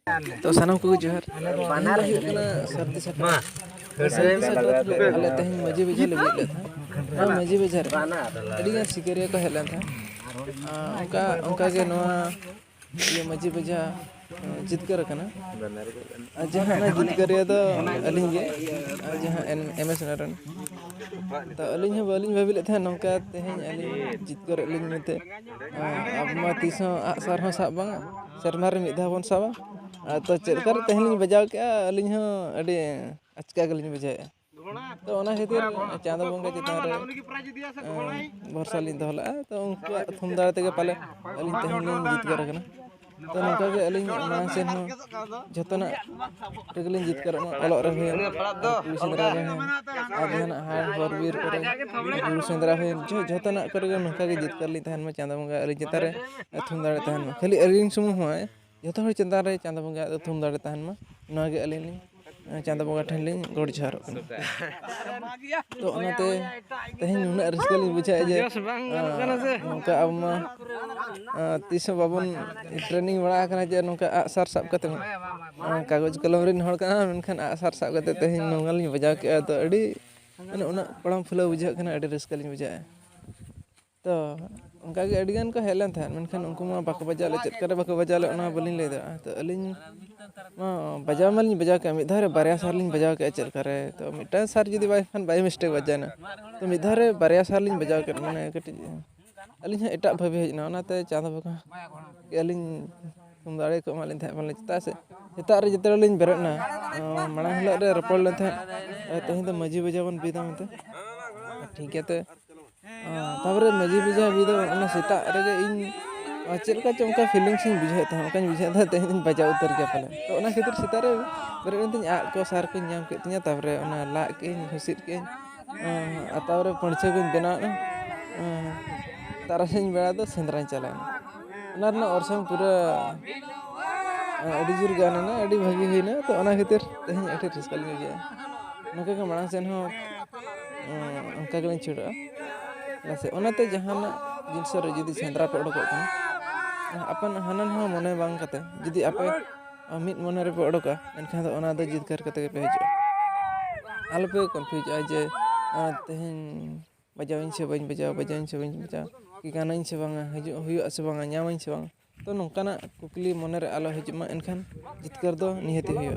तो सानम को जोहार बानार हुकना सर्दी साकरात आले तेहन मजी बेजा लगे ले था मजी बेजा अड़ी गान सिकरिया को हेलन था उनका के नवा ये मजी बेजा जितकर कना जहां ना जितकरिया तो अलिंग गे जहां एमएस नरन तो अलिंग है बलिंग भाभी ले था नौका तेहन अलिंग जितकर अलिंग मेते अब मा तीसो आसर हो साब बांगा सरमार मिद धावन साबा तो चेलकार तेहन बजाव के अलिंग हो अड़ी अचका गलिंग बजाए तो ओना खातिर चांदो बंगा चितान रे भरसा लिंग दहला तो उनका थुम दाड़े तेगे पाले अलिंग तेहन लिंग जितकर कना तो नौका के अलिंग मांग सेन हो जतना रेगलिंग जितकर ऑलग रे पुलिस सेंद्रा रे आधना हार बरबीर करे पुलिस सेंद्रा है जतना करे नौका के जितकर लिंग तहन में चांदो बंगा अलिंग चितान रे थुम दाड़े तहन में खाली अलिंग सुमु होय जतो हर चिंता रे चांदो बंगा थुम दाड़े तहन में नवा के अलिंग चांदो बंगा ठन लिंग गोड़ जहार तो ओनाते तेहन नुना रस्का लिंग बुझा जे नौका अब मा तीस बाबन ट्रेनिंग बड़ा कना जे नौका आसार साब कते कागज कलम रिन हड़ कना मेनखान आसार साब कते तेहन नौका लिंग बजाव के तो अड़ी माने ओना पड़ाम फुला बुझा कना अड़ी रस्का लिंग बुझा तो उनका के अड़ी गान को हेलन था मेनखान उनको मा बाको बजा ले चेक करे बाको बजा ले ओना बलिन ले दा तो अलिंग मा बजाव मालिन बजाव के मिद धारे बारया सार लिंग बजाव के चेक करे तो मिटा सार जदी बाय खान बाय मिस्टेक बजाना तो मिद धारे बारया सार लिंग बजाव के माने कटि अलिंग एटा भाबे हेजना ओनाते चांदो बंगा के अलिंग तुम दाड़े को मालिन था माने चिता से चिता रे जते लिंग बेरना माना हला रे रपड़ ले था तेहन तो मजी बजावन बिदा मते ठीक है तो ताबरे मजी बजा बिदा ओना सिता रे इन चेलका चमका फीलिंग्स इन बुझे था ओकान बुझे था तेहन बजा उतर के पाले तो ओना खातिर सिता रे बेरन तिन आ को सार को नाम के तिया ताबरे ओना ला के हसिर के ताबरे पंचे को बेना तारासिन बेड़ा तो सेंद्रा चलाना ओना रना औरसम पूरा अड़ी जुर गाना ना अड़ी भागी हुईना तो ओना खातिर तेहन एठे रिस्का लिंग बुझे नका के मांग सेन हो उनका के छिड़ा से ओनाते जहाना जिनस रे जदी सेंद्रा पे ओडको कना अपन हनन हो मने बांग कते जदी आपे मिट मने रे पे ओडका एनखान तो ओना दो जितकर कते पे हिजो आलपे कन्फ्यूज आ जे तेहन बजाविन से बइन बजाव कि गानाइन से बांगा हिजो हुयो से बांगा न्यामाइन से बांगा तो नोंकाना कुकली मने रे आलो हिजमा एनखान जितकर दो निहति हुयो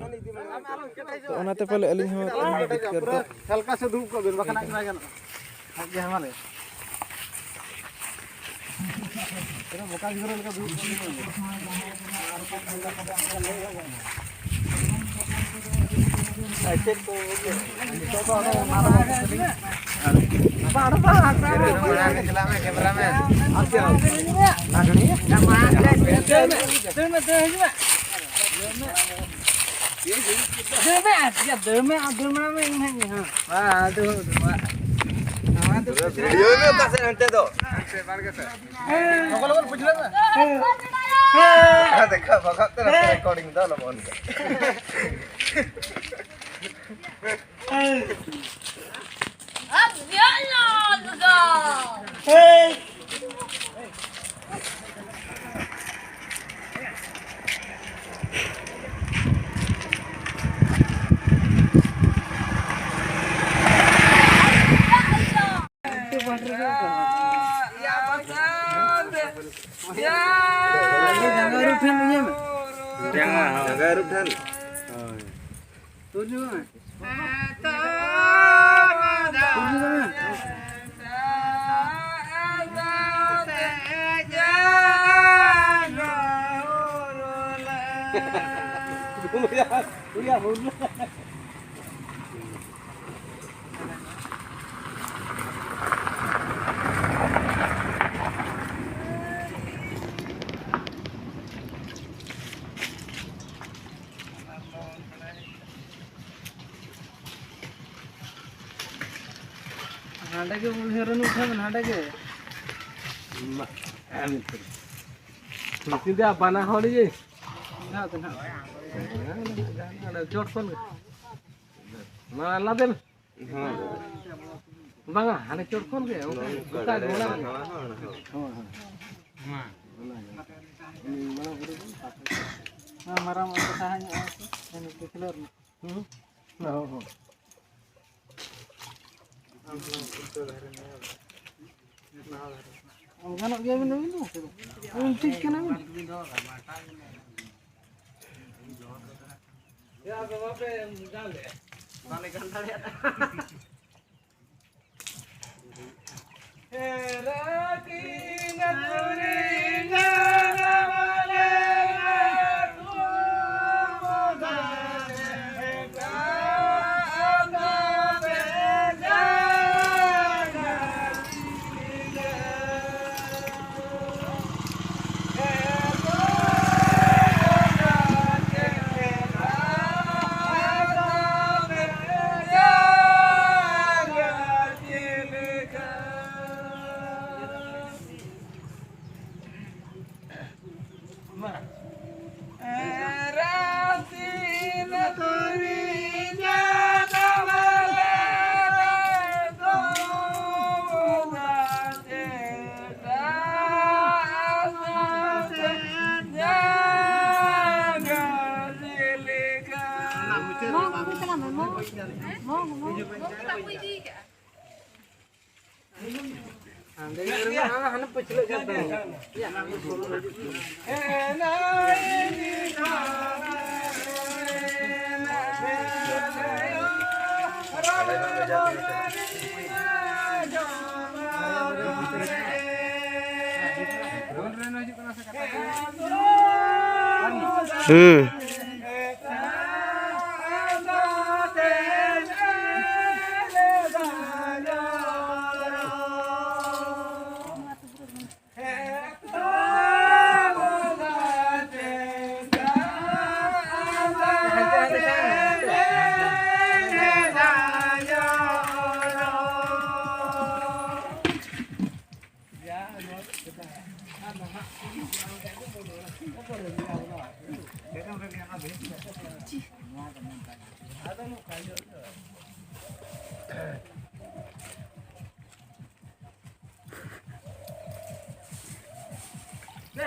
तो ओनाते पले अलिंग हो जितकर दो हल्का से धूप को बेन बखना बाय गाना जे हमारे तेरा बोका गिरो लगा धूप ऐसे तो कैमरा में वीडियो में कैसे घंटे दो लोगों पूछ ले मैं देखा भगत तेरा रिकॉर्डिंग दो लोगों ने अब याला लगा jangan rutan tujuh हाडा के हेरन उठा मन हाडा के तुलसी दे बाना होड़ी जे ना तो ना चोट कोन मा ला दे हां बांगा हाने चोट कोन के उता गोला हां हां Marah tahannya aku ini kecilur. Oh. Ganok dia minum. Untik kena. Ya bapak gale. Gale gandale. Herati naturinga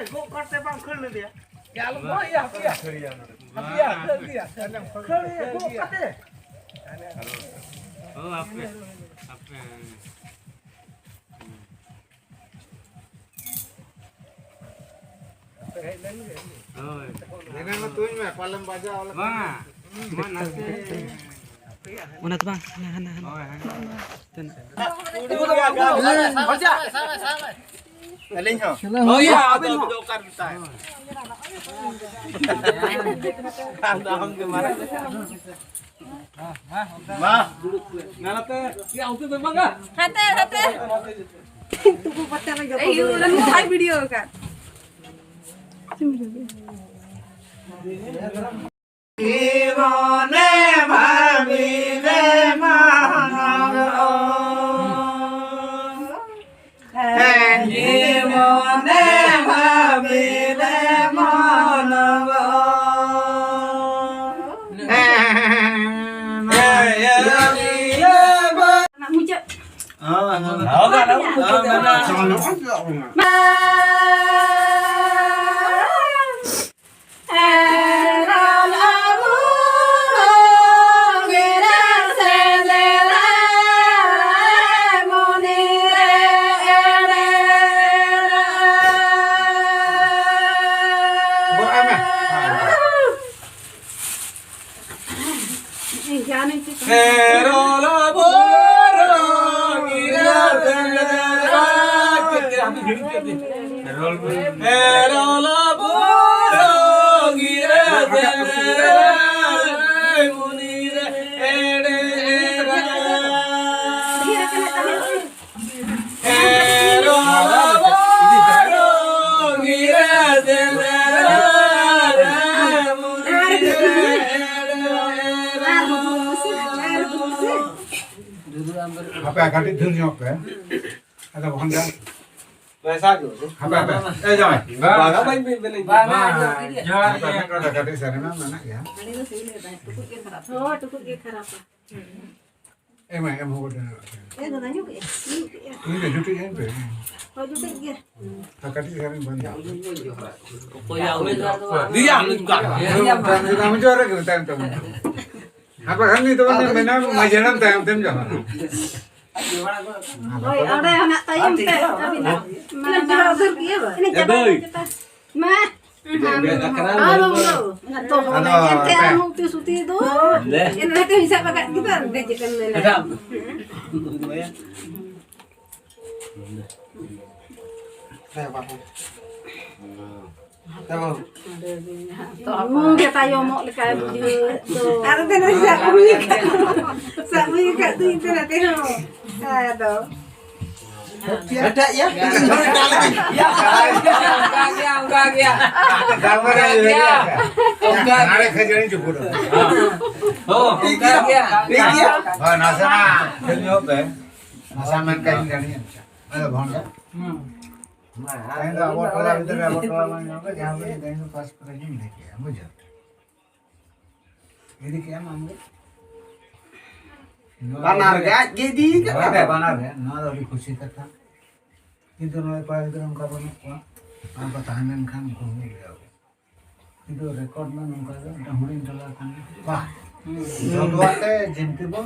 Go करते बम खड़ ले दिया क्या लो वो या किया खड़ दिया go करते ओ आपने Nenek mah tuh mah palam baja olah. Mana sih? Mana tuh bang? Hana. Baca. Saling ho. Oh iya, abin ho. Dokar kita. Kandang kemarin. Mah, ngalate. Ya auto tuh bang ah. Hate. Tuku pata lagi. Eh, ulan mo hai video kan. Ivone bhavile mahanago Ivone bhavile mahanago apa ganti dunia apa? Ada bangga. पैसा जो apa? Jangan. Bangga main beli. Jangan kalau ganti sana mana ya? Ini tuh sih lihat, tukuk ke खराब. Oh, tukuk ke खराब. em hô đây Cái người ta nhúc kìa. ini dah cuti kan tu Thôi nhúc kìa. akak ni kami banyak Dia bukan. kamu juara ke time tu apa kami tu kan mana majalah time time jangan Rồi ở đây nak tayang teh tapi nak mana browser kia ba. Ini coba kita. Ma. Halo bro. Nak tu ente anu tu suti tu. Ini nanti bisa pakai kita dejekan mana. Kita yo mau lekai baju tu. Ada tenan sak bui kat tu itu nanti ho. Aduh. Ada ya. Enggak ya. gambar ya ada kerjaan cukup Oh, enggak ya. oh nasana tengok nasa main kain kali ada bangga kain dah buat orang itu dah buat orang yang apa jangan beri kain pas pergi ni dia muda ini kaya mamu Banar ga jadi ada banar ya nada lebih khusyuk kata itu nolak kalau itu orang kapan apa tahanan kan kau itu rekod mana orang kapan dah mulai jalan kan wah Jodoh teh jemput